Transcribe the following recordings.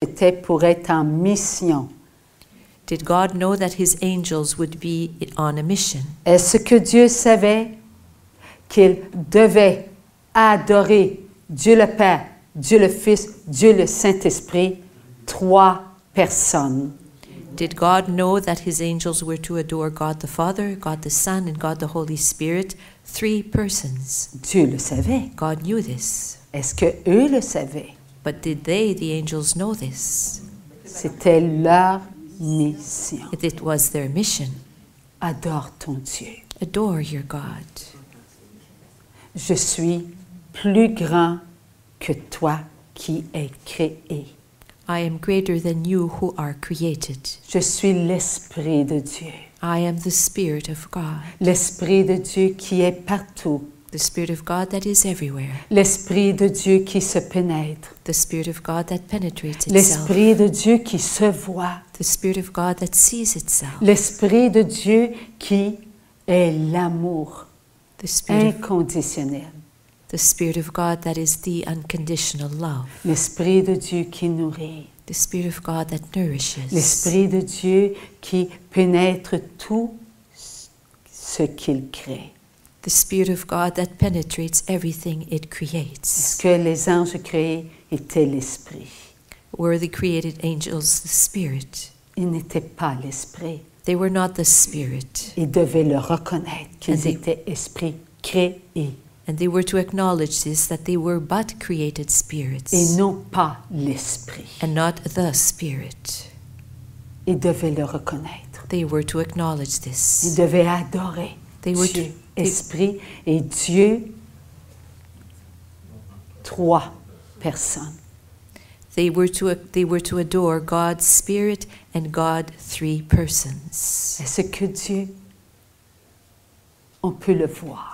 était pour être en mission. Did God know that his angels would be on a mission? Est-ce que Dieu savait qu'il devait adorer Dieu le Père, Dieu le Fils, Dieu le Saint-Esprit, 3 personnes? Did God know that his angels were to adore God the Father, God the Son, and God the Holy Spirit, 3 persons? Dieu le savait. God knew this. Est-ce que eux le savaient? But did they, the angels, know this? C'était leur mission. It was their mission. Adore ton Dieu. Adore your God. Je suis plus grand que toi qui es créé. I am greater than you who are created. Je suis l'Esprit de Dieu. I am the Spirit of God. L'Esprit de Dieu qui est partout. The Spirit of God that is everywhere. L'Esprit de Dieu qui se pénètre. The Spirit of God that penetrates itself. L'Esprit de Dieu qui se voit. The Spirit of God that sees itself. L'Esprit de Dieu qui est l'amour The Spirit inconditionnel. The Spirit of God that is the unconditional love. L'Esprit de Dieu qui nourrit. The Spirit of God that nourishes. L'Esprit de Dieu qui pénètre tout ce qu'il crée. The Spirit of God that penetrates everything it creates. Est-ce que les anges créés étaient l'Esprit? Were the created angels the Spirit? Ils n'étaient pas l'Esprit. They were not the Spirit. Ils devaient le reconnaître qu'ils And they- étaient esprits créés And they were to acknowledge this, that they were but created spirits et non pas l'Esprit. and not the Spirit. Ils devaient le reconnaître. They were to acknowledge Ils this. devaient adorer They were Dieu, to- Esprit et Dieu, 3 personnes. They were to adore God Spirit and God 3 persons. Est-ce que Dieu, on peut le voir,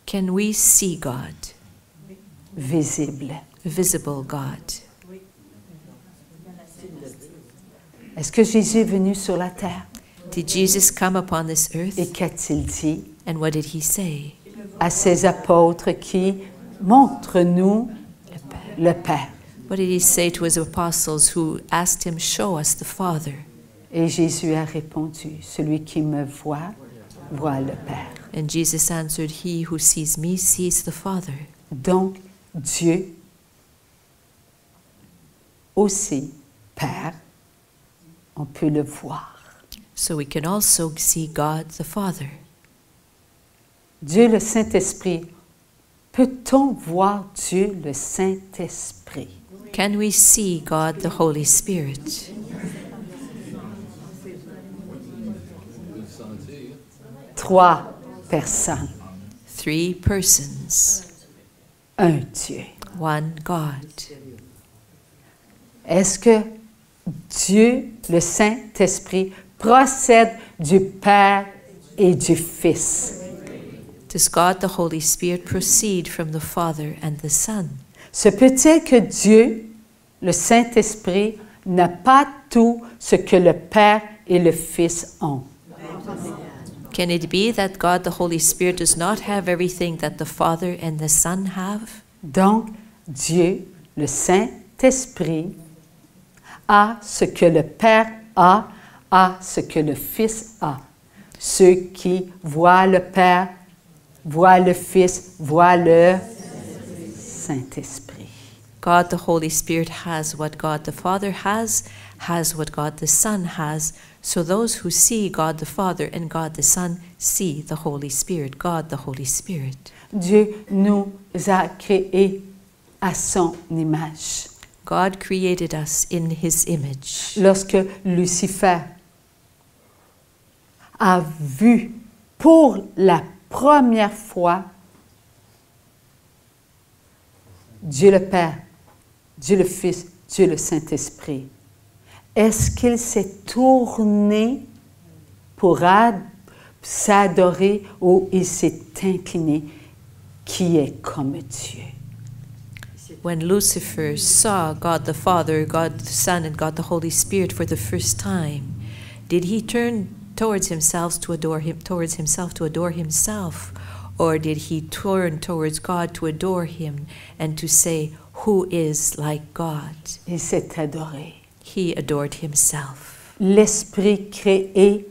Can we see God, visible? visible God? Est-ce que Jésus est venu sur la terre? Did Jesus come upon this earth? Et qu'a-t-il dit And what did he say? à ses apôtres qui montrent-nous le Père? What did he say to his apostles who asked him, "Show us the Father"? Et Jésus a répondu, celui qui me voit, voit le Père. And Jesus answered, "He who sees me sees the Father." Donc, Dieu, aussi Père, on peut le voir. So we can also see God the Father. Dieu le Saint-Esprit, peut-on voir Dieu le Saint-Esprit? Can we see God the Holy Spirit? Trois personnes, 3 persons, un Dieu. one God. Est-ce que Dieu, le Saint-Esprit, procède du Père et du Fils? Does God the Holy Spirit proceed from the Father and the Son? Se peut-il que Dieu, le Saint-Esprit, n'a pas tout ce que le Père et le Fils ont? Can it be that God the Holy Spirit does not have everything that the Father and the Son have? Donc, Dieu, le Saint-Esprit, a ce que le Père a ce que le Fils a. Ceux qui voient le Père, voient le Fils, voient le Saint-Esprit. God the Holy Spirit has what God the Father has what God the Son has. So those who see God the Father and God the Son see the Holy Spirit, God the Holy Spirit. Dieu nous a créés à son image. God created us in His image. Lorsque Lucifer a vu pour la première fois Dieu le Père, Dieu le Fils, Dieu le Saint-Esprit, est-ce qu'il s'est tourné pour s'adorer ou il s'est incliné qui est comme Dieu? When Lucifer saw God the Father, God the Son, and God the Holy Spirit for the first time, did he turn towards himself to adore himself, or did he turn towards God to adore him and to say, who is like God. Il s'est adoré. He adored himself. L'Esprit créé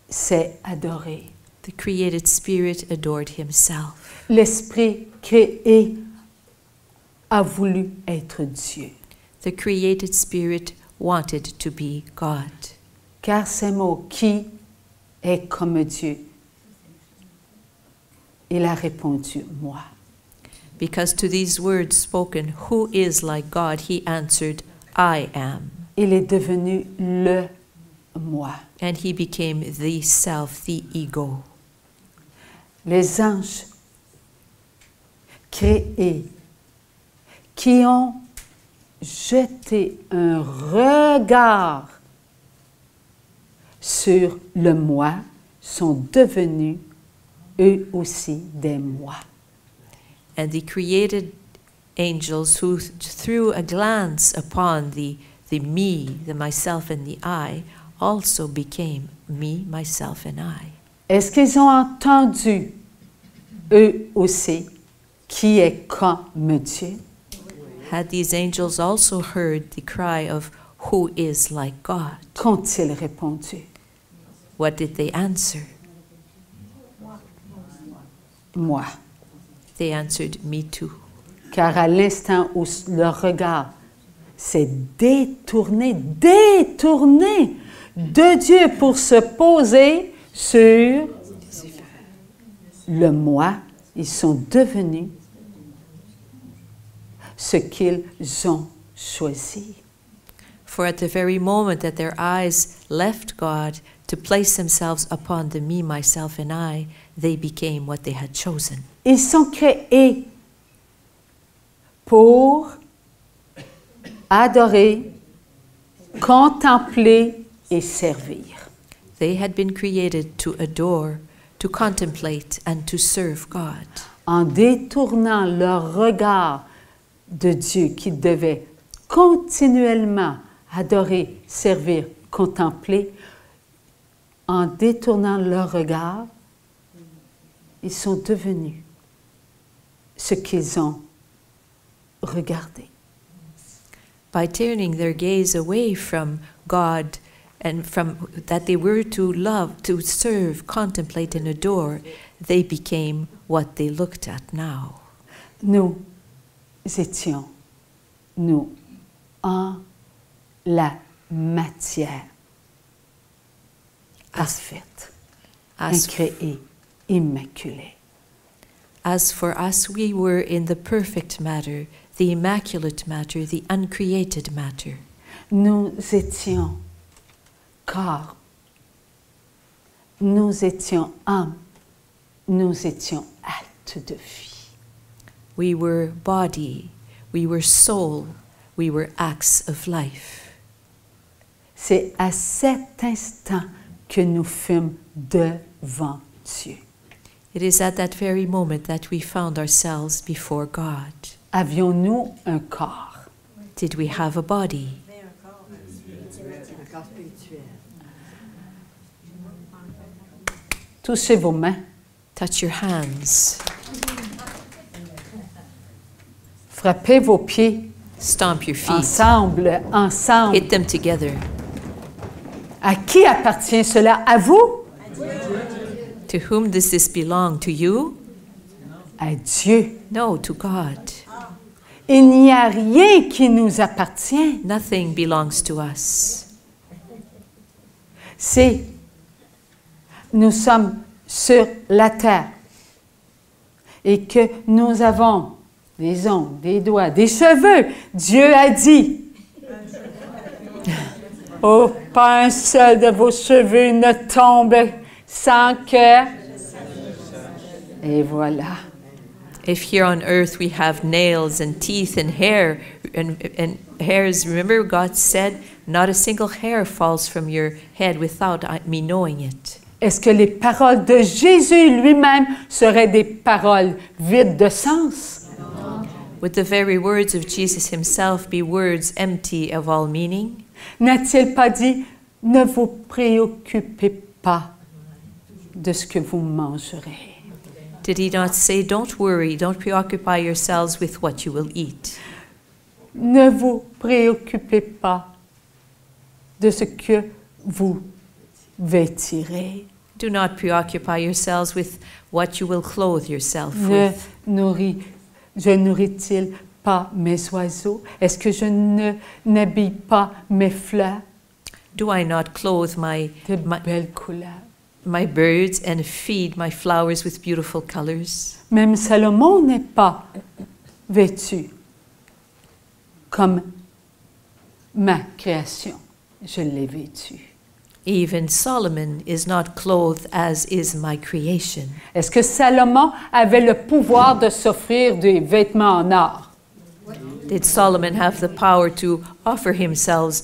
s'est adoré. The created spirit adored himself. L'Esprit créé a voulu être Dieu. The created spirit wanted to be God. Car ces mots, qui est comme Dieu? Il a répondu, moi. Because to these words spoken, who is like God, he answered, I am. Il est devenu le moi. And he became the self, the ego. Les anges créés qui ont jeté un regard sur le moi sont devenus eux aussi des moi. And the created angels who threw a glance upon the me, the myself and the I, also became me, myself and I. Est-ce qu'ils ont entendu eux aussi qui est comme Dieu? Had these angels also heard the cry of who is like God? Qu'ont-ils répondu? What did they answer? Moi. They answered, me too. Car à l'instant où leur regard s'est détourné de Dieu pour se poser sur le moi, ils sont devenus ce qu'ils ont choisi. For at the very moment that their eyes left God to place themselves upon the me, myself, and I, they became what they had chosen. Ils sont créés pour adorer, contempler et servir. They had been created to adore, to contemplate, and to serve God. En détournant leur regard de Dieu qu'ils devaient continuellement adorer, servir, contempler, en détournant leur regard, ils sont devenus ce qu'ils ont regardé. By turning their gaze away from God and from that they were to love, to serve, contemplate, and adore, they became what they looked at now. Nous étions, nous, en la matière parfaite, incréée, immaculée. As for us, we were in the perfect matter, the immaculate matter, the uncreated matter. Nous étions corps, nous étions âme, nous étions actes de vie. We were body, we were soul, we were acts of life. C'est à cet instant que nous fûmes devant Dieu. It is at that very moment that we found ourselves before God. Avions-nous un corps? Did we have a body? Touchez vos mains. Touch your hands. Frappez vos pieds. Stomp your feet. Ensemble. Hit them together. À qui appartient cela? À vous? To whom does this belong? To you? À Dieu. No, to God. Il n'y a rien qui nous appartient. Nothing belongs to us. Nous sommes sur la terre et que nous avons des ongles, des doigts, des cheveux. Dieu a dit, oh, pas un seul de vos cheveux ne tombe sans que... Et voilà. If here on earth we have nails and teeth and hair and hairs, remember God said, not a single hair falls from your head without me knowing it. Est-ce que les paroles de Jésus lui-même seraient des paroles vides de sens? Would the very words of Jesus himself be words empty of all meaning? N'a-t-il pas dit, ne vous préoccupez pas de ce que vous mangerez? Did he not say, don't worry, don't preoccupy yourselves with what you will eat? ne vous préoccupez pas de ce que vous vêtirez. Do not preoccupy yourselves with what you will clothe yourself Ne with. je nourris-t-il pas mes oiseaux? Est-ce que je n'habille pas mes fleurs Do I not clothe de belles couleurs? my birds and feed my flowers with beautiful colors? Même Salomon n'est pas vêtu comme ma création. Je l'ai vêtu. Even Solomon is not clothed as is my creation. Est-ce que Salomon avait le pouvoir de s'offrir des vêtements en or? Did Solomon have the power to offer himself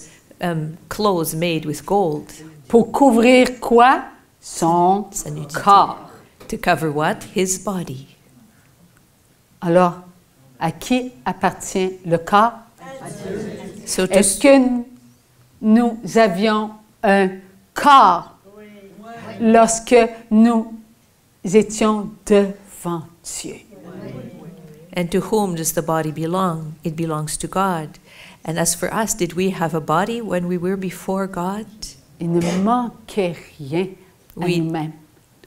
clothes made with gold? Pour couvrir quoi? Son Sa nudité. corps. To cover what? His body. Alors, à qui appartient le corps? So to, Est-ce que nous avions un corps lorsque nous étions devant Dieu? and to whom does the body belong? It belongs to God. And as for us, did we have a body when we were before God? Il ne manquait rien à Oui. nous-mêmes.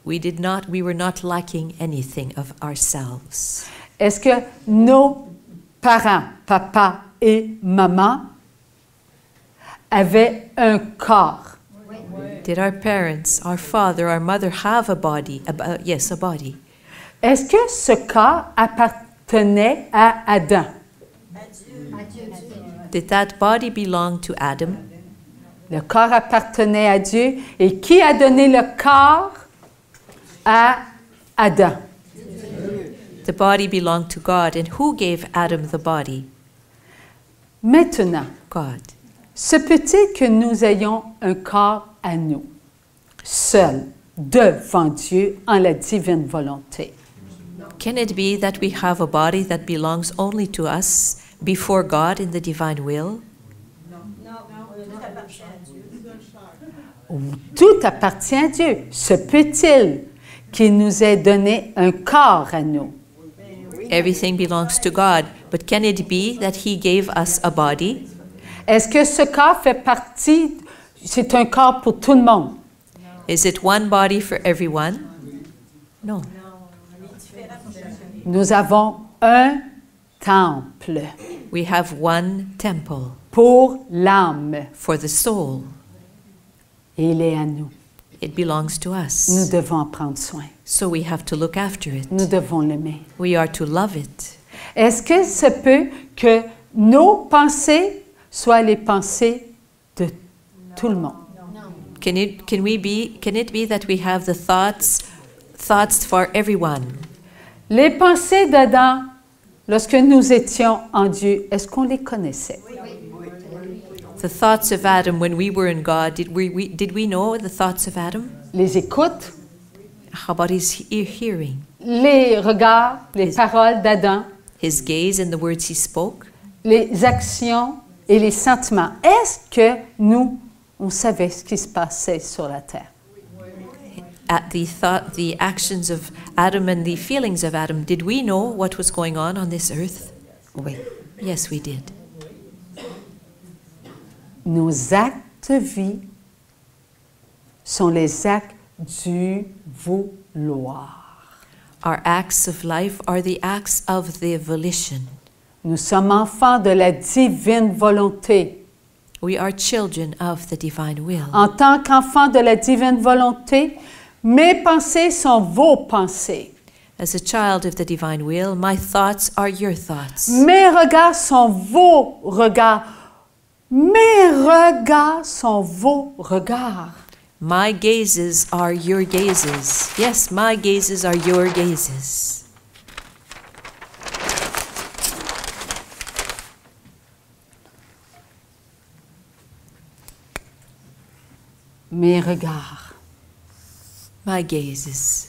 We were not lacking anything of ourselves. Est-ce que nos parents, papa et maman, avaient un corps? Did our parents, our father, our mother have a body? Yes, a body. Est-ce que ce corps appartenait à Adam? Did that body belong to Adam? Le corps appartenait à Dieu. Et qui a donné le corps à Adam? The body belonged to God. And who gave Adam the body? Maintenant, God. se peut-il que nous ayons un corps à nous, seuls, devant Dieu, en la divine volonté? Can it be that we have a body that belongs only to us before God in the divine will? Tout appartient à Dieu. Se peut-il qu'il nous ait donné un corps à nous? Everything belongs to God. But can it be that He gave us a body? Est-ce que ce corps fait partie, c'est un corps pour tout le monde? Is it one body for everyone? No. Nous avons un temple We have one temple pour l'âme for the soul. et il est à nous. It belongs to Nous us. devons en prendre soin. So we have to look after it. Nous devons l'aimer. We are to love it. Est-ce que se peut que nos pensées soient les pensées de tout le monde? Can it be that we have the thoughts for everyone? Les pensées d'Adam, lorsque nous étions en Dieu, est-ce qu'on les connaissait? The thoughts of Adam when we were in God, did we know the thoughts of Adam? Les écoutes, How about his hearing? les regards, les paroles d'Adam, His gaze and the words he spoke? les actions et les sentiments. Est-ce que nous, on savait ce qui se passait sur la terre? At the actions of Adam and the feelings of Adam, did we know what was going on this earth? Oui. Yes, we did. Nos actes de vie sont les actes du vouloir. Our acts of life are the acts of the volition. Nous sommes enfants de la divine volonté. We are children of the divine will. En tant qu'enfants de la divine volonté, mes pensées sont vos pensées. As a child of the divine will, my thoughts are your thoughts. Mes regards sont vos regards. Mes regards sont vos regards. My gazes are your gazes. Yes, my gazes are your gazes. Mes regards. My gazes.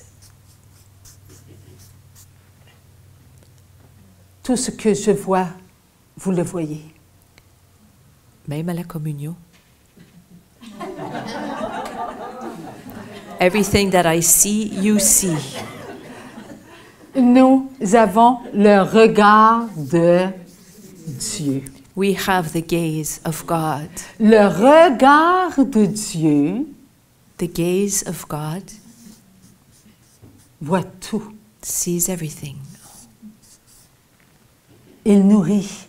Tout ce que je vois, vous le voyez. Même à la communion. Everything that I see, you see. Nous avons le regard de Dieu. We have the gaze of God. Le regard de Dieu The gaze of God voit tout. sees everything, Il nourrit.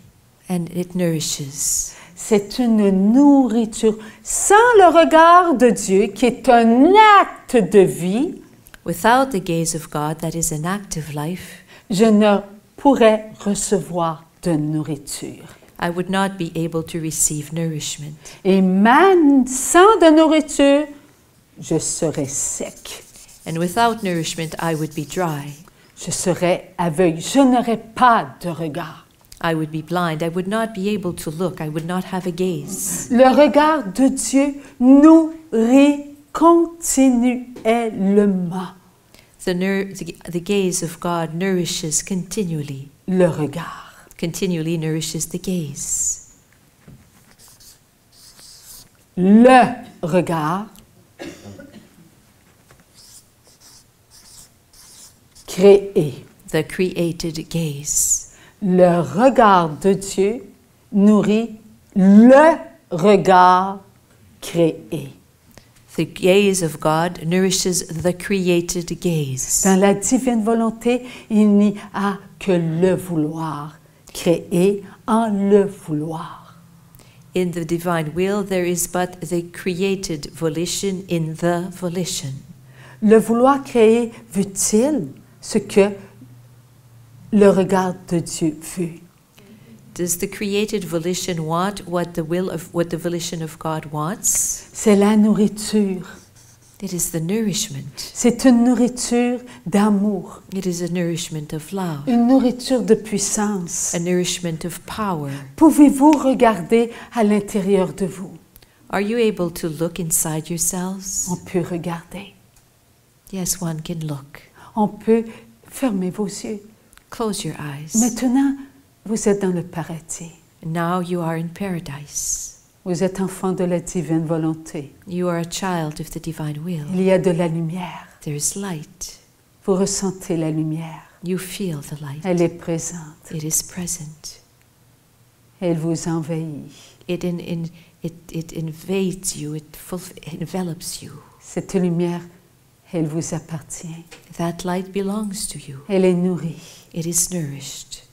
and it nourishes. C'est une nourriture. Sans le regard de Dieu, qui est un acte de vie, Without the gaze of God, that is an active life, je ne pourrais recevoir de nourriture. I would not be able to receive nourishment. Et sans de nourriture, je serais sec. And without nourishment, I would be dry. Je serais aveugle. Je n'aurais pas de regard. I would be blind. I would not be able to look. I would not have a gaze. Le regard de Dieu nourrit continuellement. The gaze of God nourishes continually. Le regard. Continually nourishes the gaze. Le regard créé. The created gaze. Le regard de Dieu nourrit le regard créé. The gaze of God nourishes the created gaze. Dans la divine volonté, il n'y a que le vouloir, créé en le vouloir. In the divine will, there is but the created volition in the volition. Le vouloir créé veut-il ce que le regard de Dieu veut? Does the created volition want what the volition of God wants? C'est la nourriture. It is the nourishment. C'est une nourriture d'amour, It is a nourishment of love, une nourriture de puissance. a nourishment of power. Pouvez-vous regarder à l'intérieur de vous? Are you able to look inside yourselves? On peut regarder. Yes, one can look. On peut fermer vos yeux. Close your eyes. Maintenant, vous êtes dans le paradis. Now you are in paradise. Vous êtes enfant de la divine volonté. You are a child of the divine will. Il y a de la lumière. There is light. Vous ressentez la lumière. You feel the light. Elle est présente. It is present. Elle vous envahit. It invades you. It envelops you. Cette lumière, elle vous appartient. That light belongs to you. Elle est nourrie. It is nourished.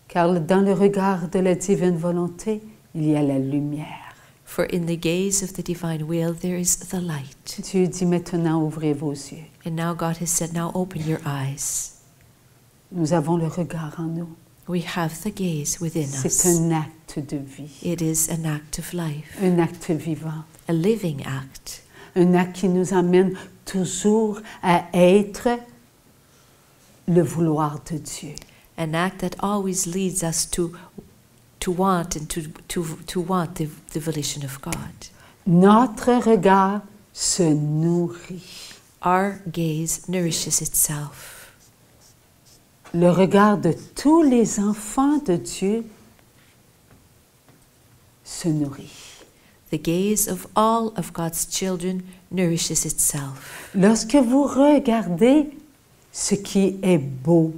Car dans le regard de la divine volonté, il y a la lumière. For in the gaze of the divine will, there is the light. Dieu dit maintenant, ouvrez vos yeux. And now God has said, now open your eyes. Nous avons le regard en nous. We have the gaze within C'est us. un acte de vie, It is an act of life, un acte vivant, a living act, un acte qui nous amène toujours à être le vouloir de Dieu. an act that always leads us to want and to want the volition of God. Notre regard se nourrit. Our gaze nourishes itself. Le regard de tous les enfants de Dieu se nourrit. The gaze of all of God's children nourishes itself. Lorsque vous regardez ce qui est beau,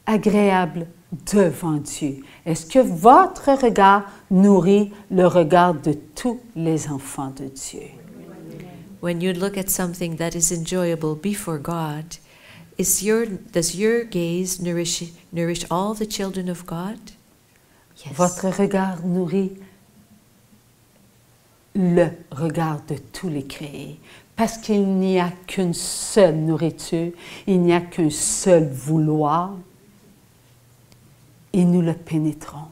agréable devant Dieu, est-ce que votre regard nourrit le regard de tous les enfants de Dieu? When you look at something that is enjoyable before God, does your gaze nourish all the children of God? Yes. Votre regard nourrit le regard de tous les créés. Parce qu'il n'y a qu'une seule nourriture, il n'y a qu'un seul vouloir, et nous le pénétrons.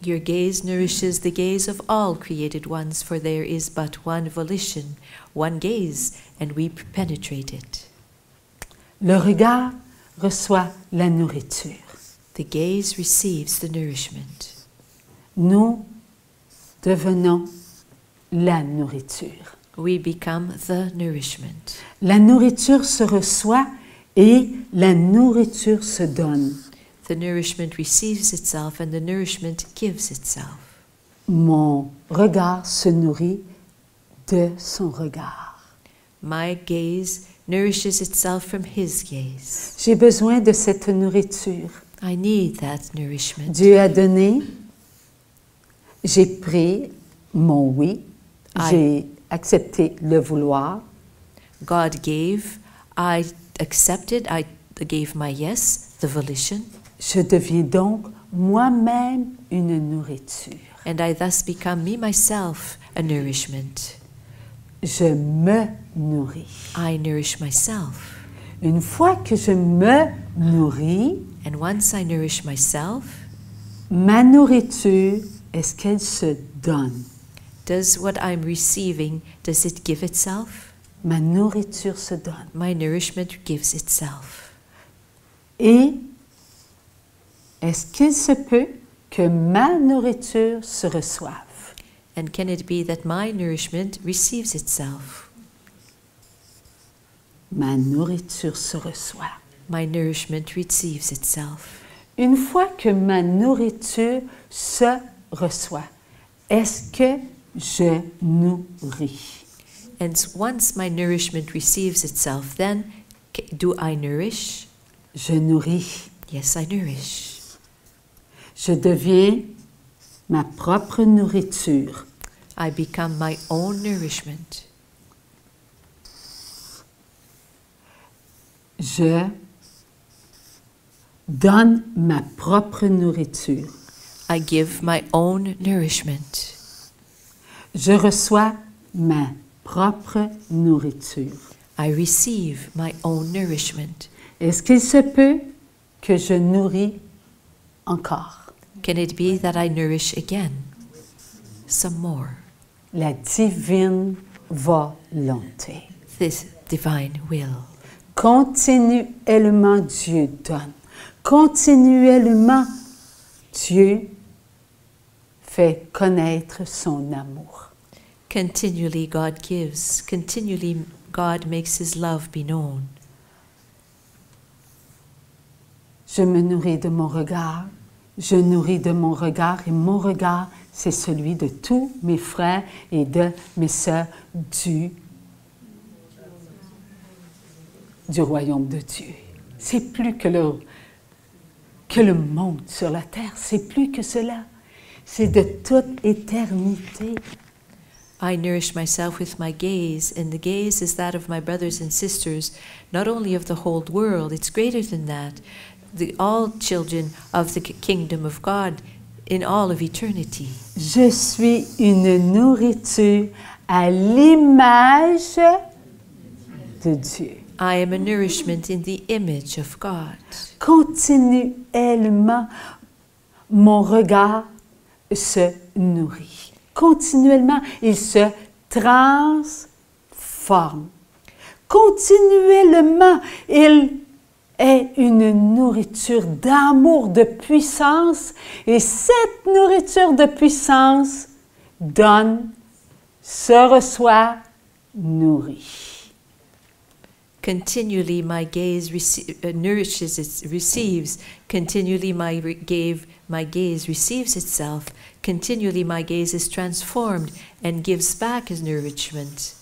Your gaze nourishes the gaze of all created ones, for there is but one volition, one gaze, and we penetrate it. Le regard reçoit la nourriture. The gaze receives the nourishment. Nous devenons la nourriture. We become the nourishment. La nourriture se reçoit et la nourriture se donne. The nourishment receives itself and the nourishment gives itself. Mon regard se nourrit de son regard. My gaze nourishes itself from his gaze. J'ai besoin de cette nourriture. I need that nourishment. Dieu a donné, j'ai pris mon oui, j'ai accepté le vouloir. God gave, I accepted, I gave my yes, the volition, Je deviens donc moi-même une nourriture. and I thus become me myself a nourishment. Je me nourris. I nourish myself. Une fois que je me nourris, And once I nourish myself, ma nourriture, est-ce qu'elle se donne? does what I'm receiving, does it give itself? Ma nourriture se donne. My nourishment gives itself. Et est-ce qu'il se peut que ma nourriture se reçoive? And can it be that my nourishment receives itself? Ma nourriture se reçoit. My nourishment receives itself. Une fois que ma nourriture se reçoit, est-ce que je nourris? And once my nourishment receives itself, then do I nourish? Je nourris. Yes, I nourish. Je deviens ma propre nourriture. I become my own nourishment. Je donne ma propre nourriture. I give my own nourishment. Je reçois ma propre nourriture. I receive my own nourishment. Est-ce qu'il se peut que je nourris encore? Can it be that I nourish again? Some more. La divine volonté. This divine will. Continuellement, Dieu donne. Continuellement, Dieu fait connaître son amour. Continually God gives. Continually God makes His love be known. Je me nourris de mon regard. Je nourris de mon regard et mon regard, c'est celui de tous mes frères et de mes sœurs du royaume de Dieu. C'est plus que le monde sur la terre, c'est plus que cela. C'est de toute éternité. I nourish myself with my gaze, and the gaze is that of my brothers and sisters, not only of the whole world, it's greater than that. All children of the kingdom of God in all of eternity. Je suis une nourriture à l'image de Dieu. I am a nourishment in the image of God. Continuellement, mon regard se nourrit. Continuellement, il se transforme. Continuellement, il est une nourriture d'amour, de puissance, et cette nourriture de puissance donne, se reçoit, nourrit. Continually my gaze nourishes, receives. Continually my gaze receives itself. Continually my gaze is transformed and gives back his nourishment.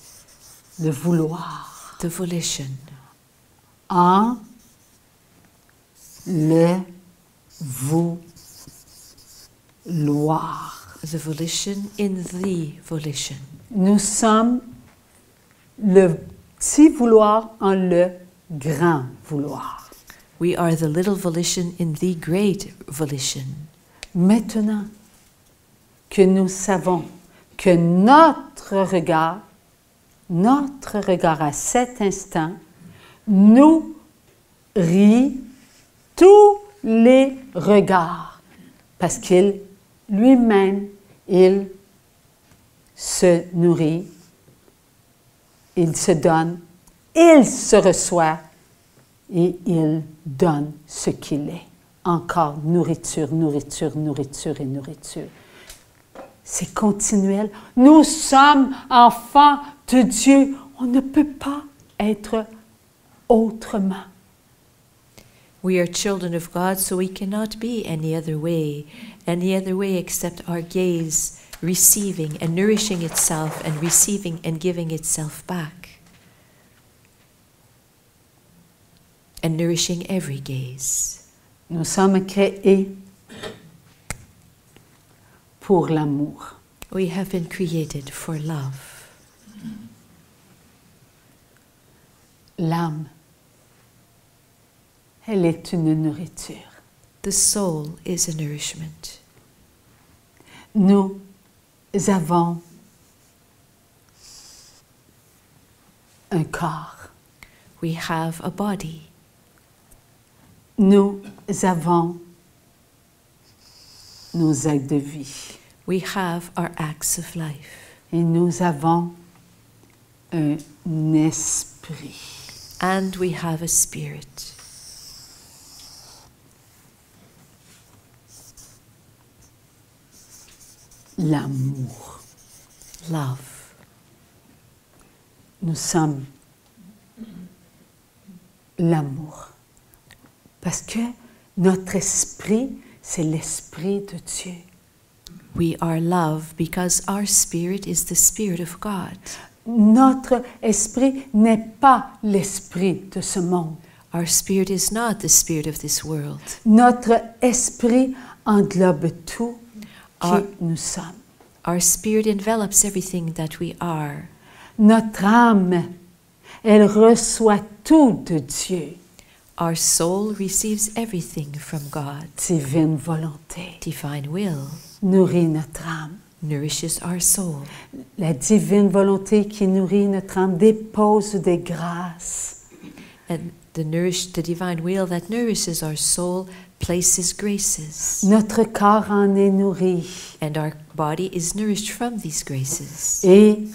Le vouloir. The volition. En le vouloir. The volition in the volition. Nous sommes le petit vouloir en le grand vouloir. We are the little volition in the great volition. Maintenant que nous savons que notre regard à cet instant nourrit tous les regards, parce qu'il lui-même, il se nourrit, il se donne, il se reçoit et il donne ce qu'il est. Encore nourriture, nourriture, nourriture et nourriture. C'est continuel. Nous sommes enfants de Dieu. On ne peut pas être autrement. We are children of God, so we cannot be any other way except our gaze receiving and nourishing itself and receiving and giving itself back. And nourishing every gaze. Nous sommes créés pour l'amour. We have been created for love. L'âme, elle est une nourriture. The soul is a nourishment. Nous avons un corps. We have a body. Nous avons nos actes de vie. We have our acts of life. Et nous avons un esprit. And we have a spirit. L'amour. Love. Nous sommes l'amour. Parce que notre esprit, c'est l'esprit de Dieu. We are love because our spirit is the spirit of God. Notre esprit n'est pas l'esprit de ce monde. Our spirit is not the spirit of this world. Notre esprit englobe tout qui nous sommes. Our spirit envelops everything that we are. Notre âme, elle reçoit tout de Dieu. Our soul receives everything from God. Divine volonté Divine will nourrit notre âme. nourishes our soul. La divine volonté qui nourrit notre âme dépose des grâces. And the divine will that nourishes our soul places graces. Notre corps en est nourri. And our body is nourished from these graces. Et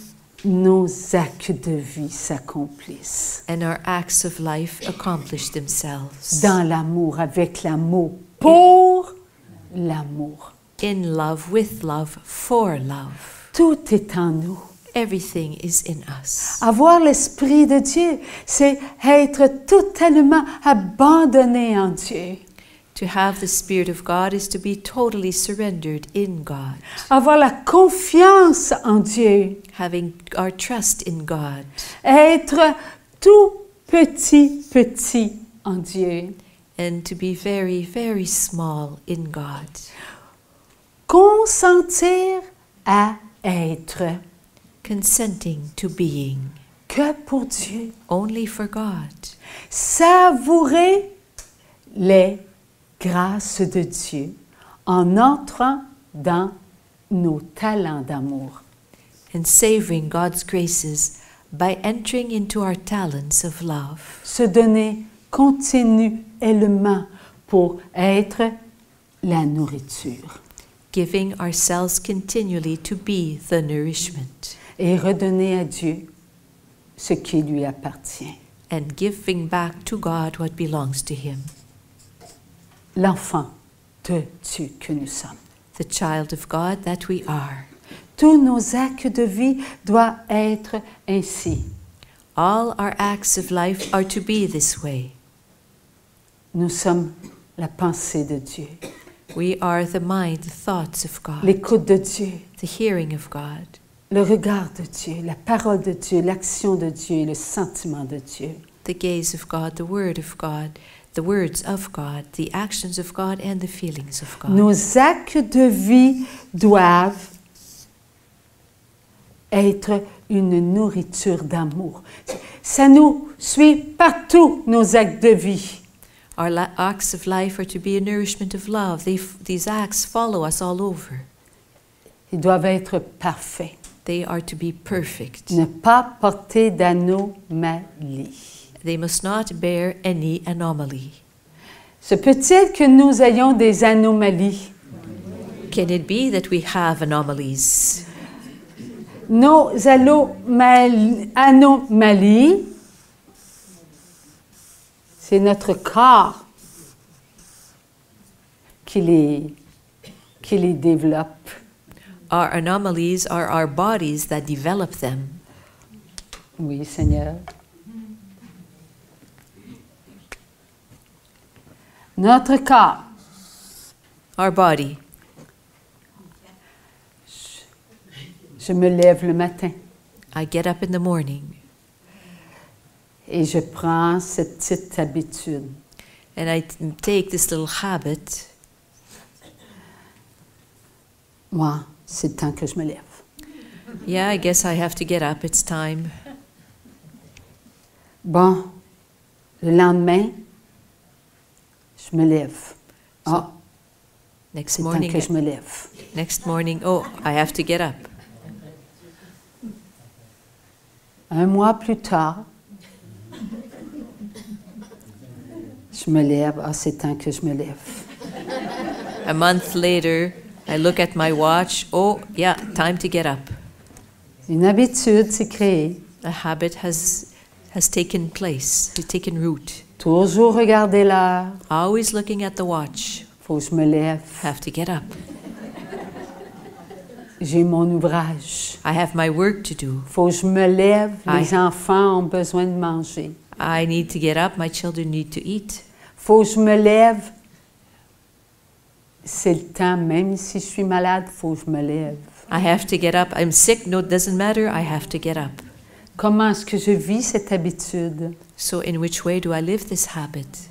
nos actes de vie s'accomplissent. And our acts of life accomplish themselves. Dans l'amour, avec l'amour, pour l'amour. In love, with love, for love. Tout est en nous. Everything is in us. Avoir l'Esprit de Dieu, c'est être totalement abandonné en Dieu. To have the Spirit of God is to be totally surrendered in God. Avoir la confiance en Dieu. Having our trust in God. Être tout petit en Dieu. And to be very, very small in God. Consentir à être. Consenting to being. Que pour Dieu. Only for God. Savourer les grâces de Dieu en entrant dans nos talents d'amour. And savoring God's graces by entering into our talents of love. Se donner continuellement pour être la nourriture. Giving ourselves continually to be the nourishment. Et redonner à Dieu ce qui lui appartient. And giving back to God what belongs to Him. L'enfant de Dieu que nous sommes. The child of God that we are. Tous nos actes de vie doivent être ainsi. All our acts of life are to be this way. Nous sommes la pensée de Dieu. We are the mind, the thoughts of God. L'écoute de Dieu. The hearing of God. Le regard de Dieu, la parole de Dieu, l'action de Dieu, le sentiment de Dieu. The gaze of God, the word of God, the words of God, the actions of God, and the feelings of God. Nos actes de vie doivent être une nourriture d'amour. Ça nous suit partout, nos actes de vie. Our acts of life are to be a nourishment of love. These acts follow us all over. Ils doivent être parfaits. They are to be perfect. Ne pas porter d'anomalie. They must not bear any anomaly. Se peut-il que nous ayons des anomalies? Can it be that we have anomalies? Nos anomalies, c'est notre corps qui les développe. Our anomalies are our bodies that develop them. Oui, Seigneur. Notre corps. Our body. Je me lève le matin. I get up in the morning. Et je prends cette petite habitude. and I take this little habit, Moi, c'est le temps que je me lève. yeah, I guess I have to get up. It's time. Bon, le lendemain, je me lève. Ah, Next c'est le temps morning, que je me lève. oh, I have to get up. Un mois plus tard, je me lève. Ah, c'est le temps que je me lève. A month later, I look at my watch. Oh, yeah, time to get up. Une habitude s'est créée. A habit has taken place, has taken root. Toujours regarder l'heure. Always looking at the watch. Faut que je me lève. Have to get up. J'ai mon ouvrage. I have my work to do. Faut que je me lève. Les Aye. enfants ont besoin de manger. I need to get up. My children need to eat. Faut que je me lève. C'est le temps, même si je suis malade, faut que je me lève. I have to get up. I'm sick. No, it doesn't matter. I have to get up. Comment est-ce que je vis cette habitude? So in which way do I live this habit?